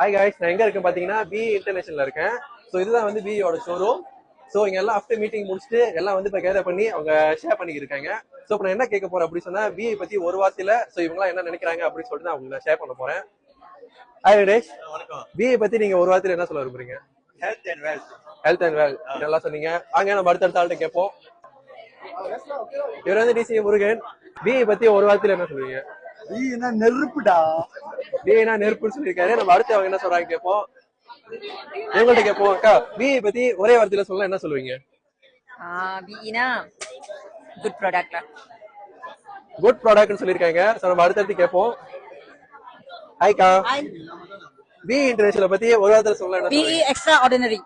Hi guys, நான் எங்க இருக்கேன் பாத்தீங்கன்னா பி இன்டர்நேஷனல்ல இருக்கேன். ஸோ இதுதான் வந்து பியோட ஷோரூம். ஸோ இங்க எல்லாம் ஆஃப்டர் மீட்டிங் முடிச்சுட்டு எல்லாம் வந்து இப்போ கேதர் பண்ணி அவங்க ஷேர் பண்ணிக்கிருக்காங்க. ஸோ இப்போ நான் என்ன கேட்க போறேன் அப்படின்னு சொன்னா பிஐ பத்தி ஒரு வார்த்தையில ஸோ இவங்கலாம் என்ன நினைக்கிறாங்க அப்படின்னு சொல்லிட்டு நான் அவங்க ஷேர் பண்ண போறேன். ஹாய் ரேஷ், வணக்கம். பிஐ பத்தி நீங்க ஒரு வார்த்தையில என்ன சொல்ல விரும்புறீங்க? Health and wealth. Health and well நல்லா சொன்னீங்க. அங்கே நம்ம அடுத்தடுத்த ஆள்கிட்ட கேட்போம். இவர் வந்து டிசி முருகன். பிஐ பத்தி ஒரு வார்த்தையில என்ன சொல்லுவீங்க? நெருப்புடா. பிஐனா நெருப்புன்னு சொல்லியிருக்காரு. நம்ம அடுத்து அவங்க என்ன சொல்றாங்க கேட்போம். இவங்கள்ட்ட கேட்போம். அக்கா, பிஐ பத்தி ஒரே வார்த்தையில சொல்ல என்ன சொல்லுவீங்க? பிஇனா குட் ப்ராடக்ட். குட் ப்ராடக்ட்னு சொல்லியிருக்காங்க. ஸோ நம்ம அடுத்தடுத்து கேட்போம். ஹாய்க்கா, பி இன்டர்நேஷனல் பத்தி ஒரு வார்த்தையில சொல்ல என்ன பிஇ எக்ஸ்ட்ரா ஆர்டினரி.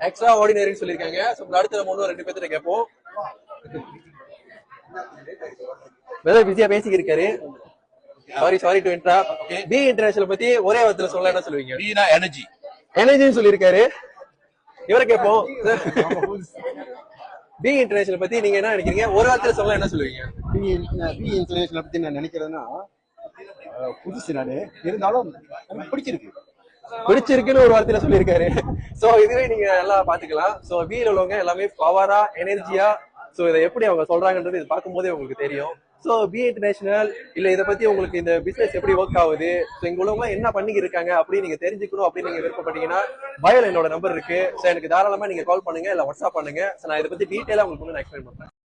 எக்ஸ்ட்ரா ஆர்டினரின்னு சொல்லியிருக்காங்க. ஸோ அடுத்த நம்ம இன்னும் 2 பேர்த்திட்ட கேட்போம். வெதர் பிஸியா பேசிக்கிட்டு இருக்காரு. Sorry to interrupt. B international பத்தி ஒரே வார்த்தையில சொல்ல என்ன சொல்லுவீங்க? பினா எனர்ஜி. எனர்ஜின்னு சொல்லியிருக்காரு. இவரை கேட்போம். பி இன்டர்நேஷனல் பத்தி நீங்க என்ன நினைக்கிறீங்க? ஒரு வார்த்தையில சொல்ல என்ன சொல்லுவீங்க? பி இன்டர்நேஷனல் பத்தி நான் நினைக்கிறேன்னா, புதுசு நானு இருந்தாலும் எனக்கு பிடிச்சிருக்குன்னு ஒரு வார்த்தையில சொல்லியிருக்காரு. சோ இதுவே நீங்க நல்லா பாத்துக்கலாம். சோ பில உள்ளவங்க எல்லாமே பவரா, எனர்ஜியா, சோ இதை எப்படி அவங்க சொல்றாங்கன்றது இது பார்க்கும்போதே உங்களுக்கு தெரியும். சோ பி இன்டர்நேஷனல் இல்ல இதை பத்தி உங்களுக்கு இந்த பிசினஸ் எப்படி ஒர்க் ஆகுது, சோ இங்க உள்ளவங்க என்ன பண்ணிக்கிட்டு இருக்காங்க அப்படின்னு நீங்க தெரிஞ்சுக்கணும் அப்படின்னு நீங்க விருப்பப்பட்டீங்கன்னா பயோல என்னோட நம்பர் இருக்கு. சோ எனக்கு தாராளமா நீங்க கால் பண்ணுங்க இல்ல வாட்ஸ்அப் பண்ணுங்க. சோ நான் இதை பத்தி டீடைலா உங்களுக்கு நான் எக்ஸ்பிளைன் பண்றேன்.